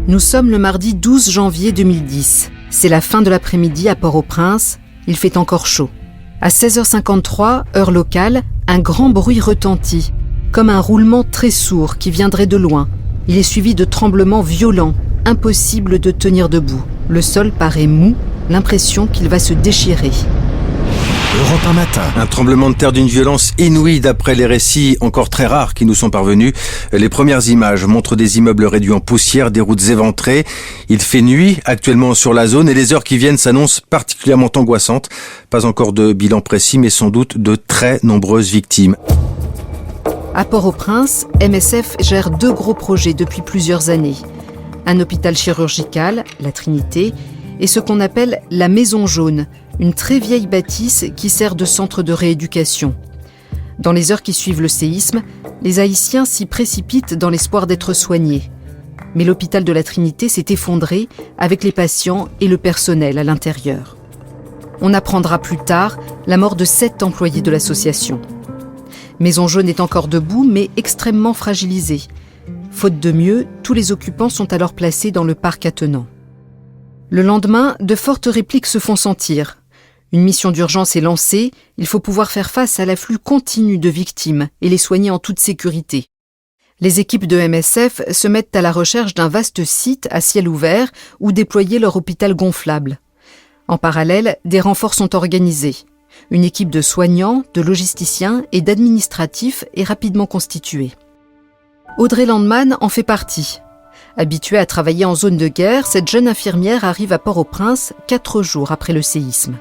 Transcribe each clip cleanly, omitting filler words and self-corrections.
Nous sommes le mardi 12 janvier 2010. C'est la fin de l'après-midi à Port-au-Prince. Il fait encore chaud. À 16h53, heure locale, un grand bruit retentit, comme un roulement très sourd qui viendrait de loin. Il est suivi de tremblements violents, impossible de tenir debout. Le sol paraît mou, l'impression qu'il va se déchirer. Europe 1 matin. Un tremblement de terre d'une violence inouïe d'après les récits encore très rares qui nous sont parvenus. Les premières images montrent des immeubles réduits en poussière, des routes éventrées. Il fait nuit actuellement sur la zone et les heures qui viennent s'annoncent particulièrement angoissantes. Pas encore de bilan précis, mais sans doute de très nombreuses victimes. À Port-au-Prince, MSF gère 2 gros projets depuis plusieurs années. Un hôpital chirurgical, la Trinité, et ce qu'on appelle la Maison Jaune, une très vieille bâtisse qui sert de centre de rééducation. Dans les heures qui suivent le séisme, les Haïtiens s'y précipitent dans l'espoir d'être soignés. Mais l'hôpital de la Trinité s'est effondré avec les patients et le personnel à l'intérieur. On apprendra plus tard la mort de 7 employés de l'association. Maison Jaune est encore debout, mais extrêmement fragilisée. Faute de mieux, tous les occupants sont alors placés dans le parc attenant. Le lendemain, de fortes répliques se font sentir. Une mission d'urgence est lancée, il faut pouvoir faire face à l'afflux continu de victimes et les soigner en toute sécurité. Les équipes de MSF se mettent à la recherche d'un vaste site à ciel ouvert où déployer leur hôpital gonflable. En parallèle, des renforts sont organisés. Une équipe de soignants, de logisticiens et d'administratifs est rapidement constituée. Audrey Landman en fait partie. Habituée à travailler en zone de guerre, cette jeune infirmière arrive à Port-au-Prince 4 jours après le séisme.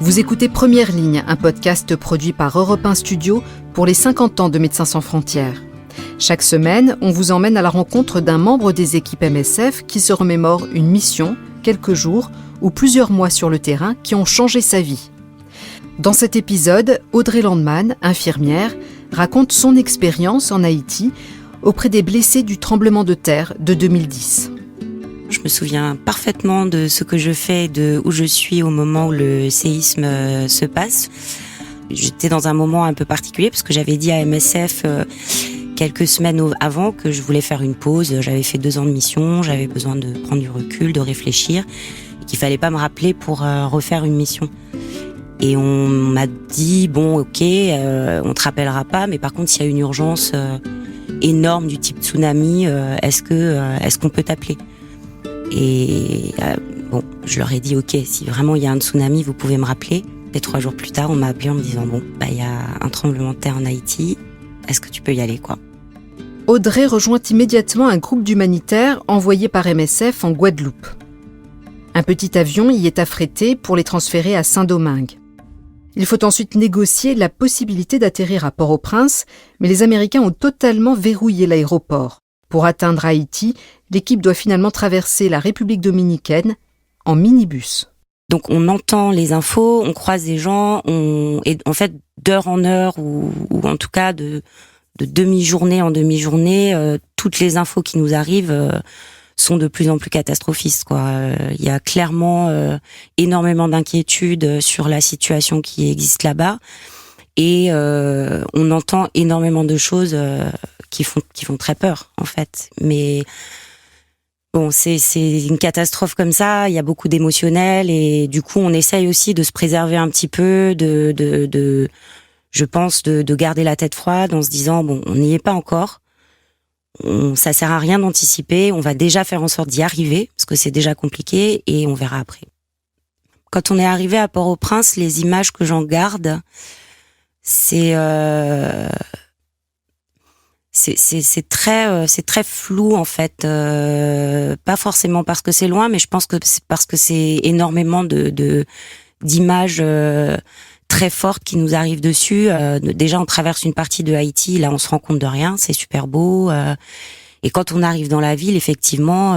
Vous écoutez Première Ligne, un podcast produit par Europe 1 Studio pour les 50 ans de Médecins sans frontières. Chaque semaine, on vous emmène à la rencontre d'un membre des équipes MSF qui se remémore une mission, quelques jours ou plusieurs mois sur le terrain qui ont changé sa vie. Dans cet épisode, Audrey Landman, infirmière, raconte son expérience en Haïti auprès des blessés du tremblement de terre de 2010. Je me souviens parfaitement de ce que je fais, de où je suis au moment où le séisme se passe. J'étais dans un moment un peu particulier parce que j'avais dit à MSF quelques semaines avant que je voulais faire une pause. J'avais fait 2 ans de mission, j'avais besoin de prendre du recul, de réfléchir, et qu'il fallait pas me rappeler pour refaire une mission. Et on m'a dit, bon, ok, on te rappellera pas, mais par contre, s'il y a une urgence énorme du type tsunami, est-ce qu'on peut t'appeler ? Et bon, je leur ai dit, ok, si vraiment il y a un tsunami, vous pouvez me rappeler. Et 3 jours plus tard, on m'a appelé en me disant, bon, il y a un tremblement de terre en Haïti, est-ce que tu peux y aller, quoi ? Audrey rejoint immédiatement un groupe d'humanitaires envoyé par MSF en Guadeloupe. Un petit avion y est affrété pour les transférer à Saint-Domingue. Il faut ensuite négocier la possibilité d'atterrir à Port-au-Prince, mais les Américains ont totalement verrouillé l'aéroport. Pour atteindre Haïti, l'équipe doit finalement traverser la République dominicaine en minibus. Donc on entend les infos, on croise des gens, et en fait d'heure en heure ou en tout cas de demi-journée en demi-journée, toutes les infos qui nous arrivent sont de plus en plus catastrophistes, quoi. Il y a clairement énormément d'inquiétudes sur la situation qui existe là-bas, et on entend énormément de choses qui font très peur, en fait. Mais bon, c'est une catastrophe comme ça. Il y a beaucoup d'émotionnel, et du coup, on essaye aussi de se préserver un petit peu, je pense, de garder la tête froide en se disant bon, on n'y est pas encore. Ça sert à rien d'anticiper, on va déjà faire en sorte d'y arriver, parce que c'est déjà compliqué, et on verra après. Quand on est arrivé à Port-au-Prince, les images que j'en garde, c'est très flou, en fait. Pas forcément parce que c'est loin, mais je pense que c'est parce que c'est énormément d'images très fortes qui nous arrivent dessus. Déjà, on traverse une partie de Haïti, là, on se rend compte de rien, c'est super beau. Et quand on arrive dans la ville, effectivement,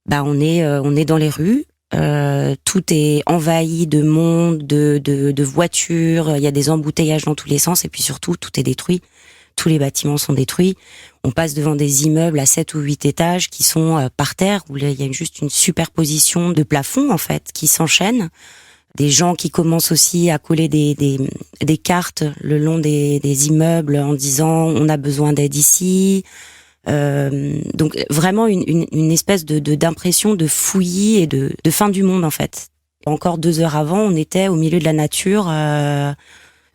on est dans les rues. Tout est envahi de monde, de voitures. Il y a des embouteillages dans tous les sens, et puis surtout, tout est détruit. Tous les bâtiments sont détruits. On passe devant des immeubles à 7 ou 8 étages qui sont par terre, où il y a juste une superposition de plafonds, en fait, qui s'enchaînent. des gens qui commencent aussi à coller des cartes le long des immeubles en disant on a besoin d'aide ici. Donc vraiment une espèce d'impression de fouillis et de fin du monde en fait. Encore 2 heures avant, on était au milieu de la nature,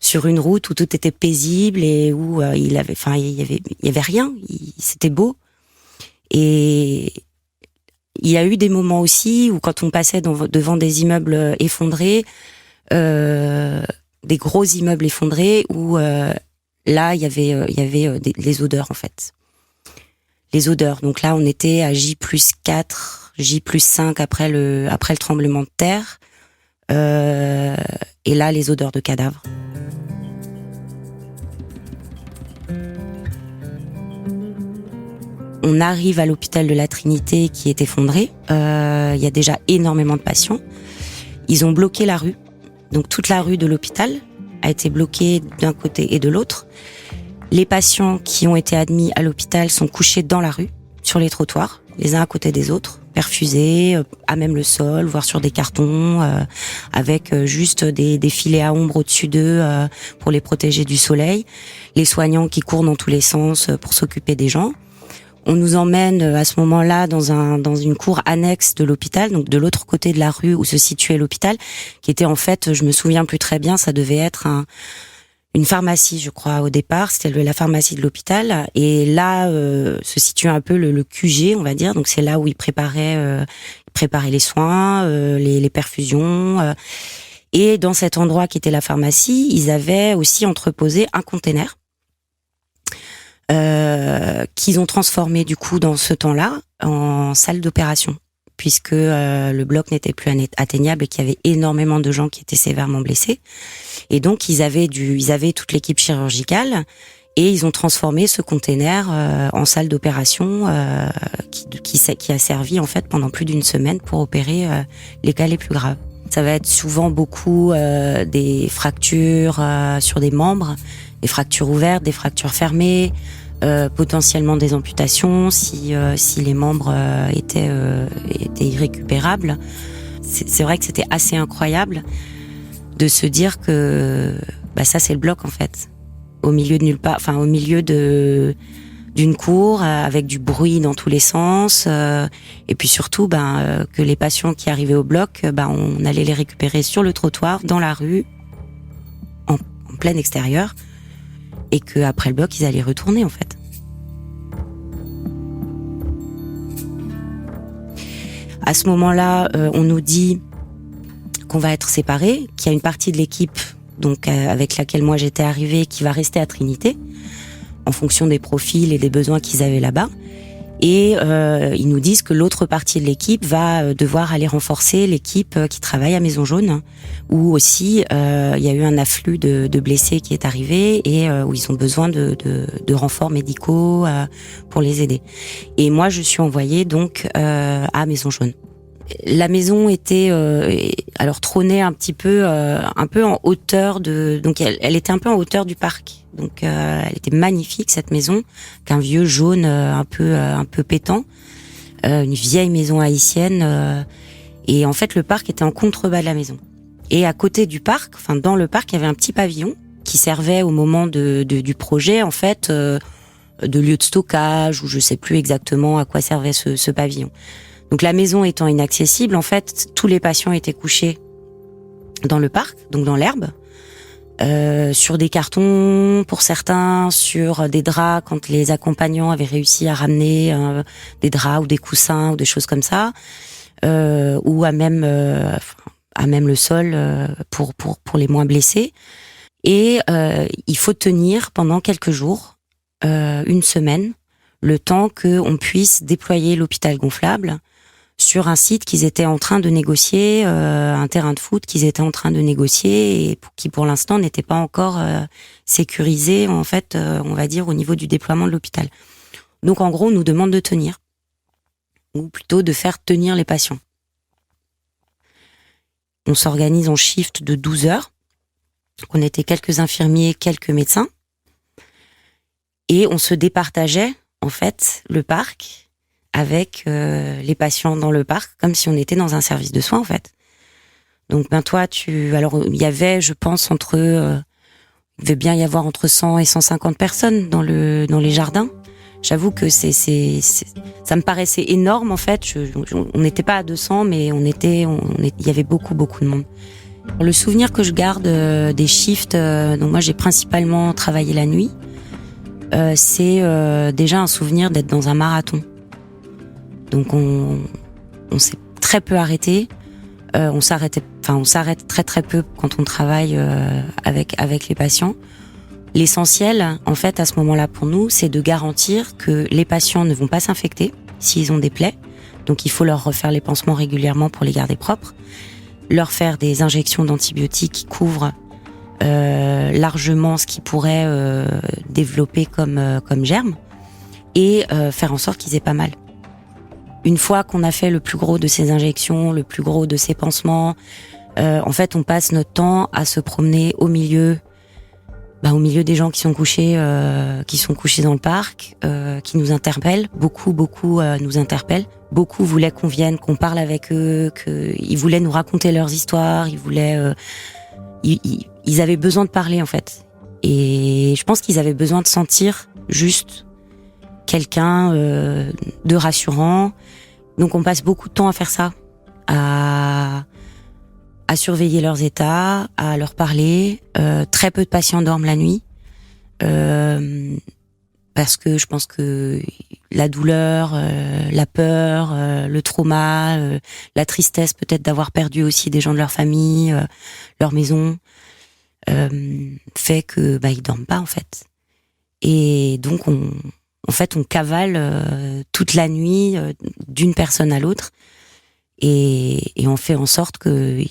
sur une route où tout était paisible et où il y avait rien. C'était beau. Et il y a eu des moments aussi où quand on passait devant des immeubles effondrés, des gros immeubles effondrés, où là il y avait les odeurs en fait. Les odeurs. Donc là, on était à J+4, J+5 après le tremblement de terre. Et là, les odeurs de cadavres. On arrive à l'hôpital de la Trinité qui est effondré. Il y a déjà énormément de patients. Ils ont bloqué la rue. Donc toute la rue de l'hôpital a été bloquée d'un côté et de l'autre. Les patients qui ont été admis à l'hôpital sont couchés dans la rue, sur les trottoirs, les uns à côté des autres, perfusés, à même le sol, voire sur des cartons, avec juste des filets à ombre au-dessus d'eux pour les protéger du soleil. Les soignants qui courent dans tous les sens pour s'occuper des gens. On nous emmène à ce moment-là dans une cour annexe de l'hôpital, donc de l'autre côté de la rue où se situait l'hôpital, qui était en fait, je me souviens plus très bien, ça devait être une pharmacie, je crois, au départ. C'était la pharmacie de l'hôpital. Et là, se situe un peu le QG, on va dire. Donc, c'est là où ils préparaient les soins, les perfusions. Et dans cet endroit qui était la pharmacie, ils avaient aussi entreposé un container qu'ils ont transformé, du coup, dans ce temps-là, en salle d'opération, puisque le bloc n'était plus atteignable et qu'il y avait énormément de gens qui étaient sévèrement blessés. Et donc, ils avaient toute l'équipe chirurgicale et ils ont transformé ce container en salle d'opération qui a servi en fait pendant plus d'une semaine pour opérer les cas les plus graves. Ça va être souvent beaucoup des fractures sur des membres, des fractures ouvertes, des fractures fermées, potentiellement des amputations si les membres étaient irrécupérables. C'est vrai que c'était assez incroyable de se dire que ça c'est le bloc en fait, au milieu de nulle part, enfin au milieu d'une cour avec du bruit dans tous les sens, et puis surtout que les patients qui arrivaient au bloc, on allait les récupérer sur le trottoir, dans la rue, en plein extérieur, et que après le bloc ils allaient retourner en fait. À ce moment-là, on nous dit qu'on va être séparés, qu'il y a une partie de l'équipe donc avec laquelle moi j'étais arrivée qui va rester à Trinité en fonction des profils et des besoins qu'ils avaient là-bas, et ils nous disent que l'autre partie de l'équipe va devoir aller renforcer l'équipe qui travaille à Maison Jaune, où aussi il y a eu un afflux de blessés qui est arrivé et où ils ont besoin de renforts médicaux pour les aider. Et moi je suis envoyée donc à Maison Jaune. La maison était alors trônait un peu en hauteur donc elle était un peu en hauteur du parc. Donc elle était magnifique cette maison, qu'un vieux jaune un peu pétant, une vieille maison haïtienne, et en fait le parc était en contrebas de la maison. Et à côté du parc, enfin dans le parc, il y avait un petit pavillon qui servait au moment du projet en fait de lieu de stockage, ou je sais plus exactement à quoi servait ce pavillon. Donc la maison étant inaccessible, en fait, tous les patients étaient couchés dans le parc, donc dans l'herbe, sur des cartons pour certains, sur des draps quand les accompagnants avaient réussi à ramener des draps ou des coussins ou des choses comme ça, ou à même le sol pour les moins blessés. Et il faut tenir pendant quelques jours, une semaine, le temps qu'on puisse déployer l'hôpital gonflable sur un site qu'ils étaient en train de négocier, un terrain de foot qu'ils étaient en train de négocier et qui pour l'instant n'était pas encore sécurisé en fait, on va dire au niveau du déploiement de l'hôpital. Donc en gros, on nous demande de tenir, ou plutôt de faire tenir les patients. On s'organise en shift de 12 heures. On était quelques infirmiers, quelques médecins, et on se départageait en fait le parc avec les patients dans le parc, comme si on était dans un service de soins en fait. Donc toi, alors il y avait, je pense, il devait bien y avoir entre 100 et 150 personnes dans les jardins. J'avoue que ça me paraissait énorme en fait. On n'était pas à 200, mais il y avait beaucoup de monde. Le souvenir que je garde des shifts, donc moi j'ai principalement travaillé la nuit, c'est déjà un souvenir d'être dans un marathon. Donc on s'est très peu arrêté. On s'arrête très peu quand on travaille avec les patients. L'essentiel, en fait, à ce moment-là pour nous, c'est de garantir que les patients ne vont pas s'infecter s'ils ont des plaies. Donc il faut leur refaire les pansements régulièrement pour les garder propres, leur faire des injections d'antibiotiques qui couvrent largement ce qui pourrait développer comme germe, et faire en sorte qu'ils aient pas mal. Une fois qu'on a fait le plus gros de ces injections, le plus gros de ces pansements, en fait, on passe notre temps à se promener au milieu des gens qui sont couchés dans le parc, qui nous interpellent. Beaucoup nous interpellent. Beaucoup voulaient qu'on vienne, qu'on parle avec eux, qu'ils voulaient nous raconter leurs histoires. Ils avaient besoin de parler en fait. Et je pense qu'ils avaient besoin de sentir juste quelqu'un de rassurant. Donc on passe beaucoup de temps à faire ça, à surveiller leurs états, à leur parler. Très peu de patients dorment la nuit, parce que je pense que la douleur, la peur, le trauma, la tristesse peut-être d'avoir perdu aussi des gens de leur famille, leur maison, fait que ils dorment pas en fait. Et donc on cavale toute la nuit d'une personne à l'autre, et on fait en sorte que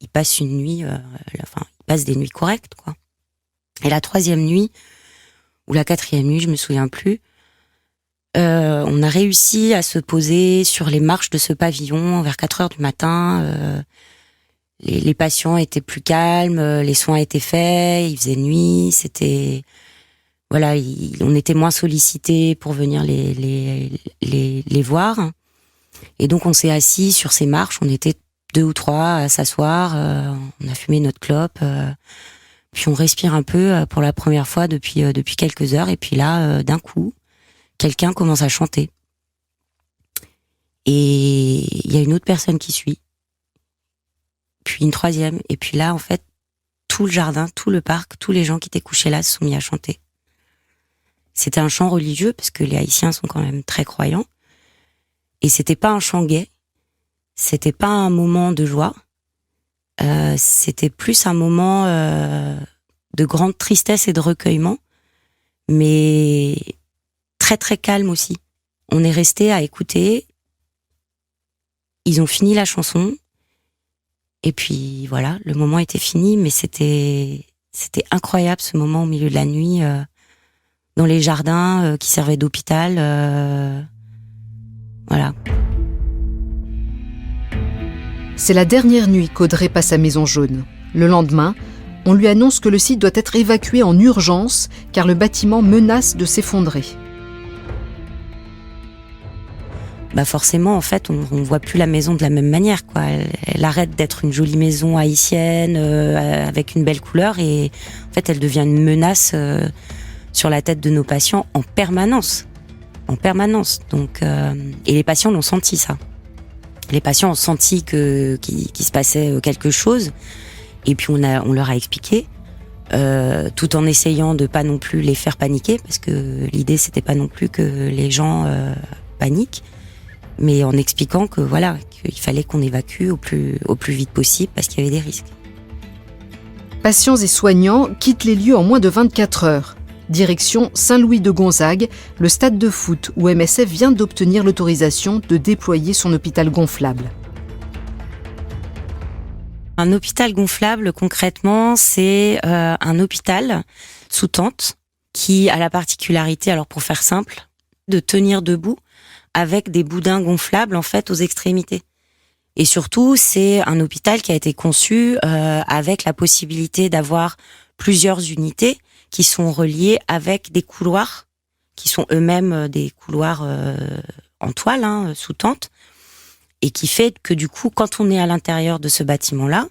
il passe une nuit, il passe des nuits correctes, quoi. Et la 3e nuit, ou la 4e nuit, je me souviens plus, on a réussi à se poser sur les marches de ce pavillon vers 4 heures du matin. Les patients étaient plus calmes, les soins étaient faits, il faisait nuit, on était moins sollicités pour venir les voir. Et donc on s'est assis sur ces marches, on était 2 ou 3 à s'asseoir, on a fumé notre clope, puis on respire un peu pour la première fois depuis quelques heures, et puis là, d'un coup, quelqu'un commence à chanter. Et il y a une autre personne qui suit, puis une 3e, et puis là, en fait, tout le jardin, tout le parc, tous les gens qui étaient couchés là se sont mis à chanter. C'était un chant religieux, parce que les Haïtiens sont quand même très croyants, et c'était pas un chant gai, c'était pas un moment de joie, c'était plus un moment de grande tristesse et de recueillement, mais très très calme aussi. On est resté à écouter, ils ont fini la chanson, et puis voilà, le moment était fini, mais c'était incroyable ce moment au milieu de la nuit, dans les jardins qui servaient d'hôpital, voilà. C'est la dernière nuit qu'Audrey passe à Maison Jaune. Le lendemain, on lui annonce que le site doit être évacué en urgence car le bâtiment menace de s'effondrer. Forcément, en fait, on voit plus la maison de la même manière, quoi. Elle arrête d'être une jolie maison haïtienne avec une belle couleur, et en fait, elle devient une menace sur la tête de nos patients en permanence. Donc, et les patients l'ont senti, ça. Les patients ont senti qu'il se passait quelque chose, et puis on leur a expliqué, tout en essayant de pas non plus les faire paniquer, parce que l'idée c'était pas non plus que les gens paniquent, mais en expliquant que voilà, qu'il fallait qu'on évacue au plus vite possible parce qu'il y avait des risques. Patients et soignants quittent les lieux en moins de 24 heures. Direction Saint-Louis-de-Gonzague, le stade de foot où MSF vient d'obtenir l'autorisation de déployer son hôpital gonflable. Un hôpital gonflable, concrètement, c'est un hôpital sous tente qui a la particularité, alors pour faire simple, de tenir debout avec des boudins gonflables en fait aux extrémités. Et surtout, c'est un hôpital qui a été conçu avec la possibilité d'avoir plusieurs unités qui sont reliées avec des couloirs, qui sont eux-mêmes des couloirs en toile, sous tente. et qui fait que du coup, quand on est à l'intérieur de ce bâtiment-là,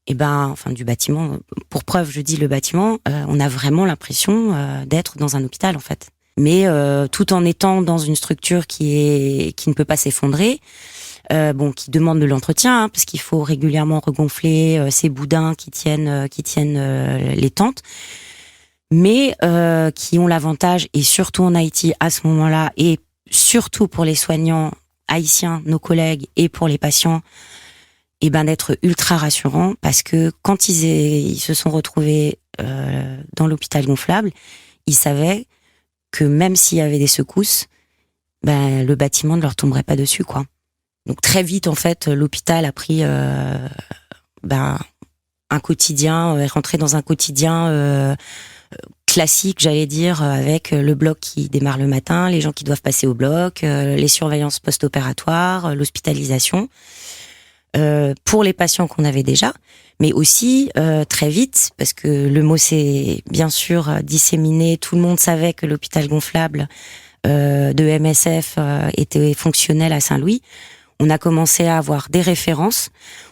du bâtiment, pour preuve, je dis le bâtiment, on a vraiment l'impression d'être dans un hôpital en fait. Mais tout en étant dans une structure qui ne peut pas s'effondrer, qui demande de l'entretien, parce qu'il faut régulièrement regonfler ces boudins qui tiennent les tentes, mais qui ont l'avantage, et surtout en Haïti à ce moment-là, et surtout pour les soignants haïtiens, nos collègues, et pour les patients, d'être ultra rassurants, parce que quand ils se sont retrouvés dans l'hôpital gonflable, ils savaient que même s'il y avait des secousses, le bâtiment ne leur tomberait pas dessus, quoi. Donc très vite, en fait, l'hôpital a pris un quotidien, est rentré dans un quotidien classique, j'allais dire, avec le bloc qui démarre le matin, les gens qui doivent passer au bloc, les surveillances post-opératoires, l'hospitalisation, pour les patients qu'on avait déjà, mais aussi très vite, parce que le mot s'est bien sûr disséminé, tout le monde savait que l'hôpital gonflable de MSF était fonctionnel à Saint-Louis. On a commencé à avoir des références,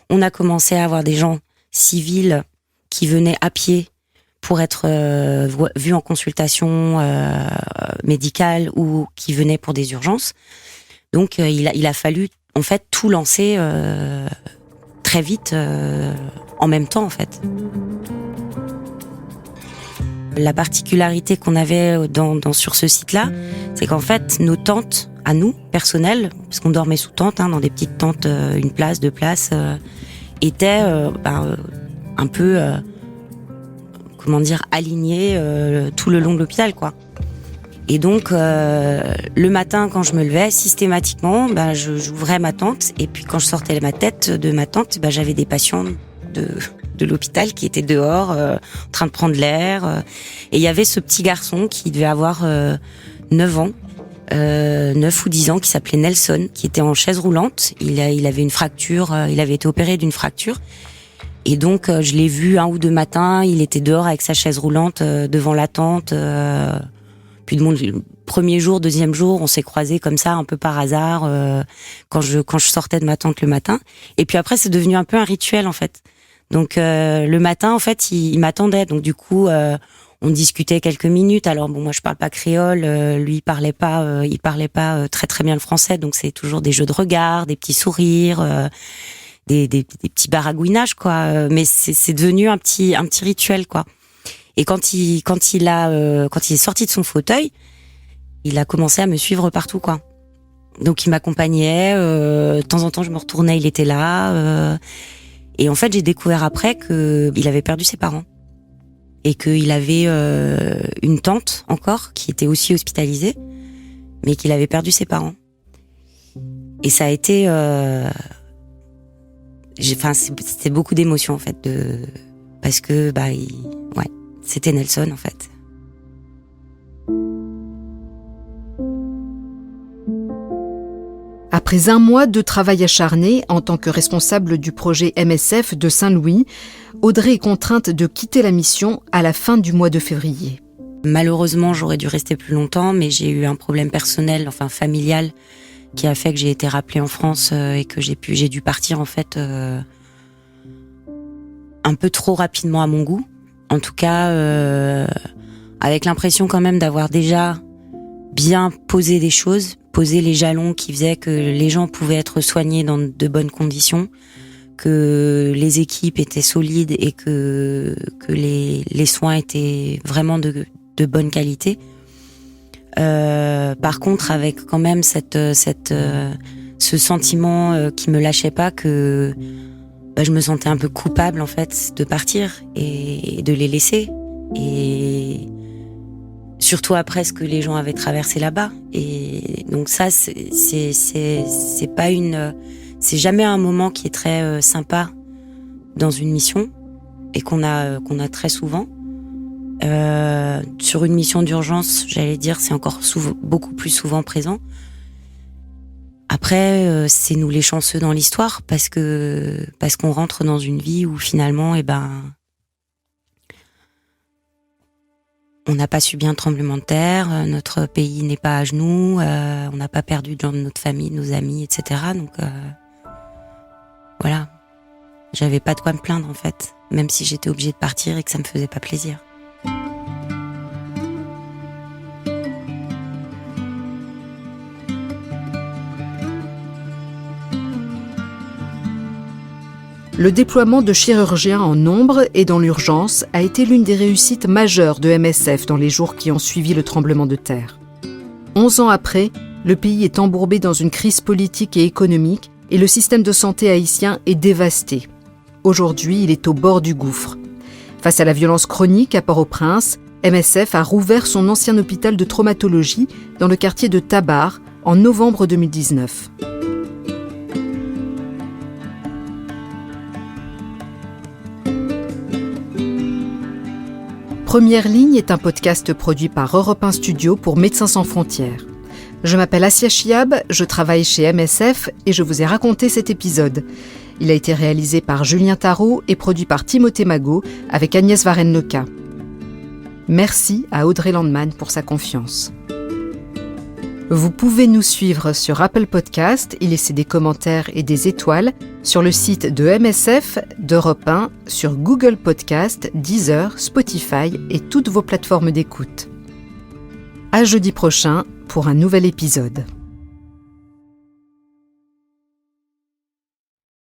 on a commencé à avoir des gens civils qui venaient à pied pour être vus en consultation médicale ou qui venaient pour des urgences. Donc il a fallu en fait tout lancer très vite en même temps en fait. La particularité qu'on avait sur ce site-là, c'est qu'en fait nos tentes à nous, personnelles, parce qu'on dormait sous tente, dans des petites tentes, une place, deux places, étaient un peu alignées tout le long de l'hôpital, quoi. Et donc le matin, quand je me levais, systématiquement, j'ouvrais ma tente, et puis quand je sortais ma tête de ma tente, j'avais des patients de l'hôpital qui étaient dehors, en train de prendre l'air. Et il y avait ce petit garçon qui devait avoir 9 ans, 9 ou 10 ans, qui s'appelait Nelson, qui était en chaise roulante. Il avait une fracture, il avait été opéré d'une fracture. Et donc, je l'ai vu un ou deux matins, il était dehors avec sa chaise roulante devant la tente. Puis le premier jour, deuxième jour, on s'est croisés comme ça, un peu par hasard, quand je sortais de ma tente le matin. Et puis après, c'est devenu un peu un rituel, en fait. Donc, le matin, en fait, il m'attendait. Donc, du coup, on discutait quelques minutes. Alors, moi, je parle pas créole. Lui, il parlait pas très, très bien le français. Donc, c'est toujours des jeux de regard, des petits sourires, des petits baragouinages, quoi. Mais c'est devenu un petit rituel, quoi. Et quand il est sorti de son fauteuil, il a commencé à me suivre partout, quoi. Donc il m'accompagnait, de temps en temps je me retournais, il était là. Et en fait, j'ai découvert après qu'il avait perdu ses parents. Et qu'il avait une tante encore, qui était aussi hospitalisée, mais qu'il avait perdu ses parents. Et ça a été... c'était beaucoup d'émotions, en fait, parce que, c'était Nelson, en fait. Après un mois de travail acharné en tant que responsable du projet MSF de Saint-Louis, Audrey est contrainte de quitter la mission à la fin du mois de février. Malheureusement, j'aurais dû rester plus longtemps, mais j'ai eu un problème personnel, familial, qui a fait que j'ai été rappelée en France et que j'ai dû partir, en fait, un peu trop rapidement à mon goût. En tout cas, avec l'impression quand même d'avoir déjà bien posé des choses, posé les jalons qui faisaient que les gens pouvaient être soignés dans de bonnes conditions, que les équipes étaient solides et que les soins étaient vraiment de bonne qualité. Par contre, avec quand même ce sentiment qui me lâchait pas, que je me sentais un peu coupable, en fait, de partir et de les laisser. Et surtout après ce que les gens avaient traversé là-bas. Et donc ça, c'est jamais un moment qui est très sympa dans une mission et qu'on a très souvent. Sur une mission d'urgence, j'allais dire, c'est encore beaucoup plus souvent présent. Après, c'est nous les chanceux dans l'histoire, parce qu'on rentre dans une vie où finalement, on n'a pas subi un tremblement de terre, notre pays n'est pas à genoux, on n'a pas perdu de gens de notre famille, de nos amis, etc. Donc voilà, j'avais pas de quoi me plaindre en fait, même si j'étais obligée de partir et que ça me faisait pas plaisir. Le déploiement de chirurgiens en nombre et dans l'urgence a été l'une des réussites majeures de MSF dans les jours qui ont suivi le tremblement de terre. 11 ans après, le pays est embourbé dans une crise politique et économique et le système de santé haïtien est dévasté. Aujourd'hui, il est au bord du gouffre. Face à la violence chronique à Port-au-Prince, MSF a rouvert son ancien hôpital de traumatologie dans le quartier de Tabar en novembre 2019. Première ligne est un podcast produit par Europe 1 Studio pour Médecins sans frontières. Je m'appelle Assia Chiab, je travaille chez MSF et je vous ai raconté cet épisode. Il a été réalisé par Julien Tarot et produit par Timothée Magot avec Agnès Varenne-Leca. Merci à Audrey Landman pour sa confiance. Vous pouvez nous suivre sur Apple Podcast, y laisser des commentaires et des étoiles, sur le site de MSF, d'Europe 1, sur Google Podcast, Deezer, Spotify et toutes vos plateformes d'écoute. À jeudi prochain pour un nouvel épisode.